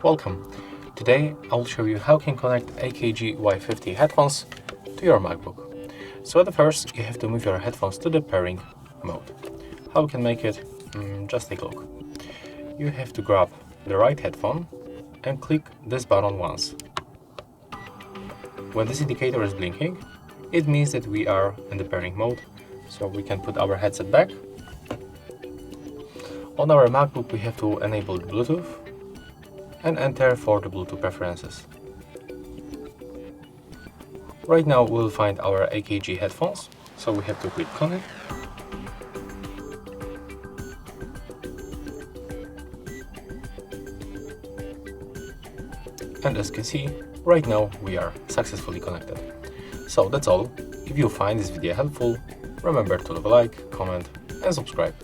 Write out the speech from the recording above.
Welcome! Today I'll show you how you can connect AKG Y50 headphones to your MacBook. So at first you have to move your headphones to the pairing mode. How you can make it? Just take a look. You have to grab the right headphone and click this button once. When this indicator is blinking, it means that we are in the pairing mode, so we can put our headset back. On our MacBook we have to enable Bluetooth and enter for the Bluetooth preferences. Right now we'll find our AKG headphones, so we have to click Connect. And as you can see, right now we are successfully connected. So that's all. If you find this video helpful, remember to leave a like, comment and subscribe.